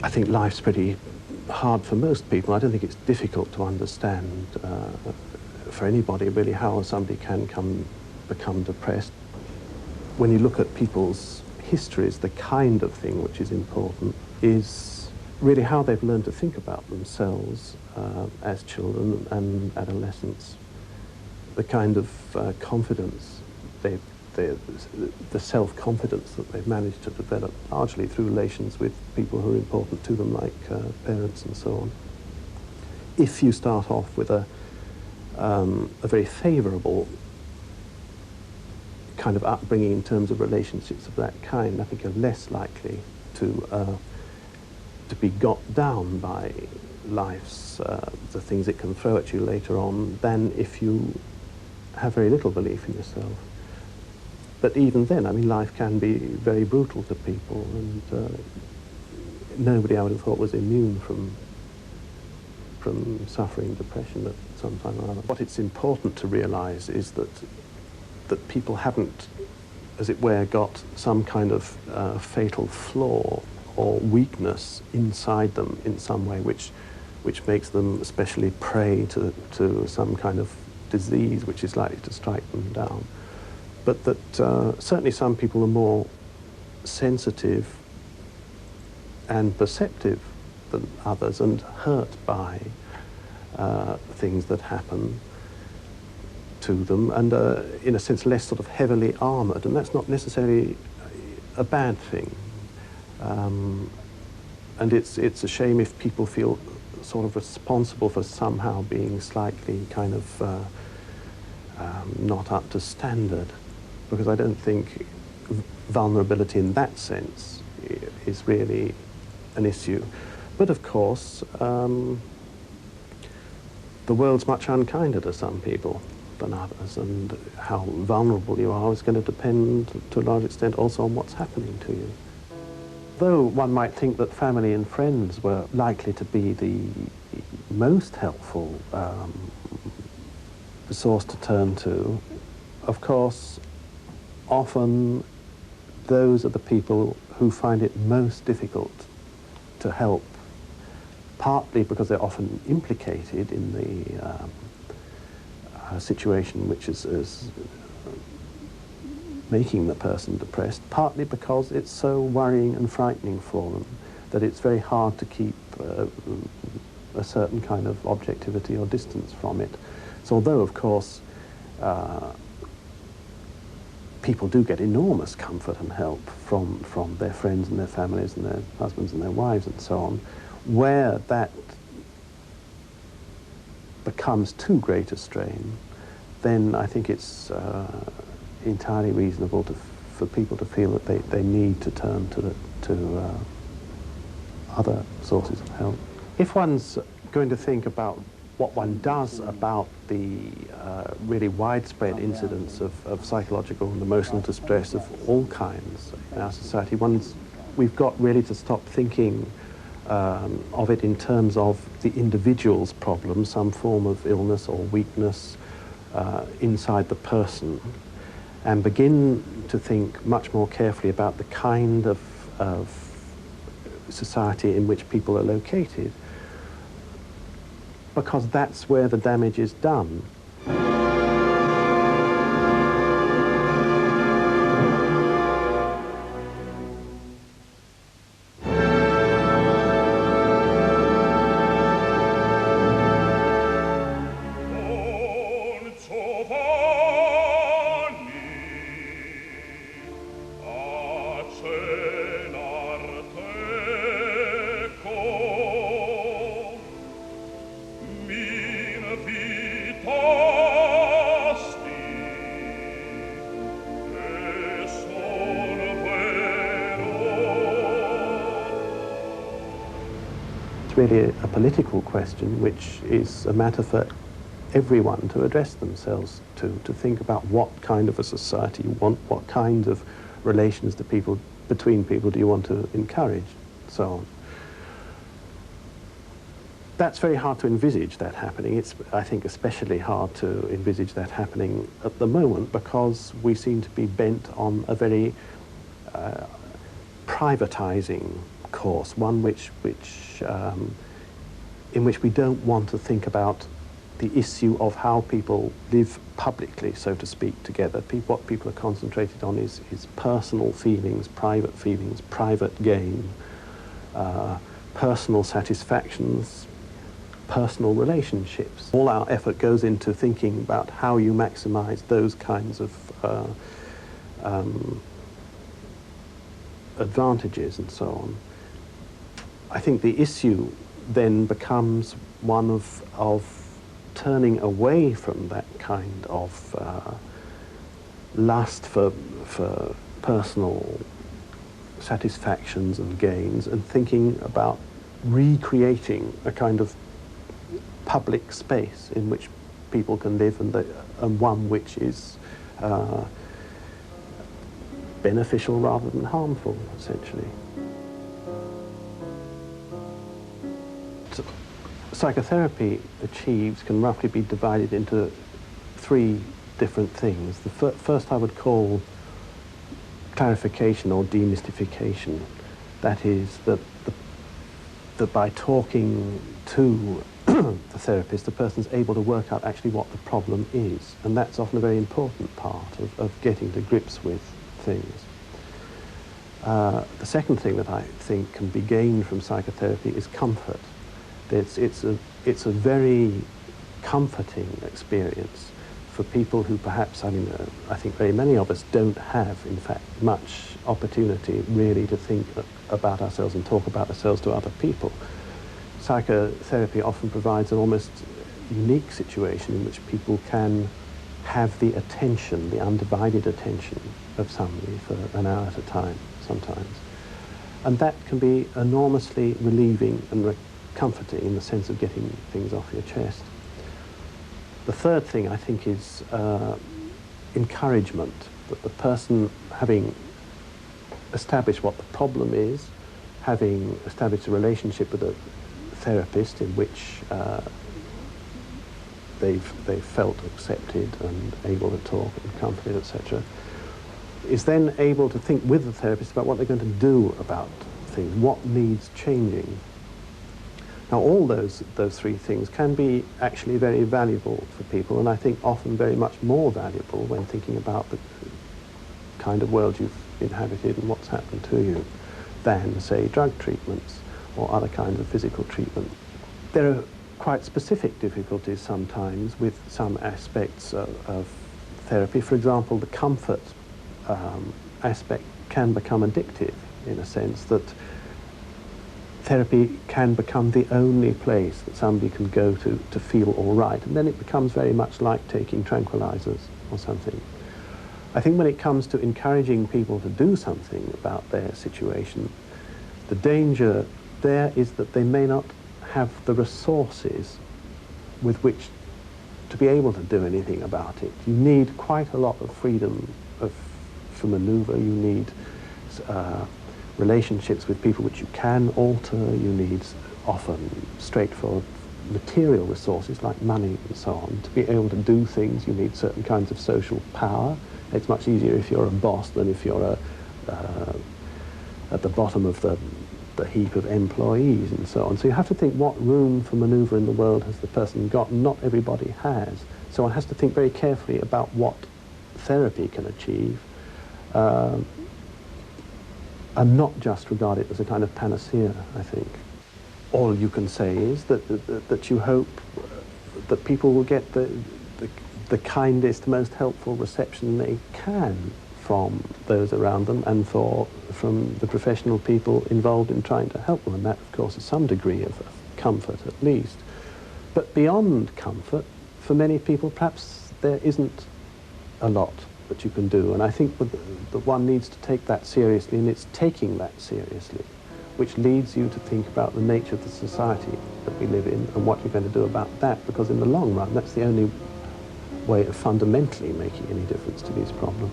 I think life's pretty hard for most people. I don't think it's difficult to understand for anybody really how somebody can become depressed. When you look at people's histories, the kind of thing which is important is really how they've learned to think about themselves as children and adolescents. The kind of confidence the self-confidence that they've managed to develop largely through relations with people who are important to them, like parents and so on. If you start off with a very favourable kind of upbringing in terms of relationships of that kind, I think you're less likely to be got down by life's the things it can throw at you later on than if you have very little belief in yourself. But even then, I mean, life can be very brutal to people, and nobody I would have thought was immune from suffering depression at some time or other. What it's important to realise is that people haven't, as it were, got some kind of fatal flaw or weakness inside them in some way which makes them especially prey to some kind of disease which is likely to strike them down. But that certainly some people are more sensitive and perceptive than others and hurt by things that happen to them, and in a sense less sort of heavily armoured, and that's not necessarily a bad thing. And it's a shame if people feel sort of responsible for somehow being slightly kind of not up to standard, because I don't think vulnerability in that sense is really an issue. But of course, the world's much unkinder to some people than others, and how vulnerable you are is going to depend to a large extent also on what's happening to you. Though one might think that family and friends were likely to be the most helpful source to turn to, of course, often those are the people who find it most difficult to help, partly because they're often implicated in the situation which is making the person depressed, partly because it's so worrying and frightening for them that it's very hard to keep a certain kind of objectivity or distance from it. So although, of course, people do get enormous comfort and help from their friends and their families and their husbands and their wives and so on, where that becomes too great a strain, then I think it's entirely reasonable for people to feel that they need to turn to other sources of help. If one's going to think about what one does about the really widespread incidence of psychological and emotional distress of all kinds in our society, we've got really to stop thinking of it in terms of the individual's problem, some form of illness or weakness inside the person, and begin to think much more carefully about the kind of society in which people are located, because that's where the damage is done. Really a political question, which is a matter for everyone to address themselves to think about what kind of a society you want, what kind of relations between people do you want to encourage, so on. That's very hard to envisage that happening. It's, I think, especially hard to envisage that happening at the moment because we seem to be bent on a very privatizing course, one in which we don't want to think about the issue of how people live publicly, so to speak, together. What people are concentrated on is personal feelings, private gain, personal satisfactions, personal relationships. All our effort goes into thinking about how you maximize those kinds of advantages and so on. I think the issue then becomes one of turning away from that kind of lust for personal satisfactions and gains, and thinking about recreating a kind of public space in which people can live, and one which is beneficial rather than harmful, essentially. Psychotherapy achieves can roughly be divided into three different things. The first I would call clarification or demystification. That is that by talking to the therapist, the person's able to work out actually what the problem is, and that's often a very important part of getting to grips with things. The second thing that I think can be gained from psychotherapy is comfort. It's a very comforting experience for people who perhaps, I think very many of us don't have, in fact, much opportunity really to think about ourselves and talk about ourselves to other people. Psychotherapy often provides an almost unique situation in which people can have the attention, the undivided attention of somebody for an hour at a time, sometimes. And that can be enormously relieving and comforting in the sense of getting things off your chest. The third thing, I think, is encouragement, that the person, having established what the problem is, having established a relationship with a therapist in which they've felt accepted and able to talk and comforted, etc., is then able to think with the therapist about what they're going to do about things, what needs changing. Now, all those three things can be actually very valuable for people, and I think often very much more valuable when thinking about the kind of world you've inhabited and what's happened to you than, say, drug treatments or other kinds of physical treatment. There are quite specific difficulties sometimes with some aspects of therapy. For example, the comfort aspect can become addictive, in a sense that therapy can become the only place that somebody can go to feel all right, and then it becomes very much like taking tranquilizers or something. I think when it comes to encouraging people to do something about their situation, the danger there is that they may not have the resources with which to be able to do anything about it. You need quite a lot of freedom for maneuver. You need relationships with people which you can alter. You need often straightforward material resources like money and so on. To be able to do things, you need certain kinds of social power. It's much easier if you're a boss than if you're at the bottom of the heap of employees and so on. So you have to think what room for maneuver in the world has the person got, and not everybody has. So one has to think very carefully about what therapy can achieve, and not just regard it as a kind of panacea, I think. All you can say is that you hope that people will get the kindest, most helpful reception they can from those around them and from the professional people involved in trying to help them. And that, of course, is some degree of comfort, at least. But beyond comfort, for many people, perhaps there isn't a lot that you can do. And I think that one needs to take that seriously, and it's taking that seriously which leads you to think about the nature of the society that we live in and what you're going to do about that, because in the long run, that's the only way of fundamentally making any difference to these problems.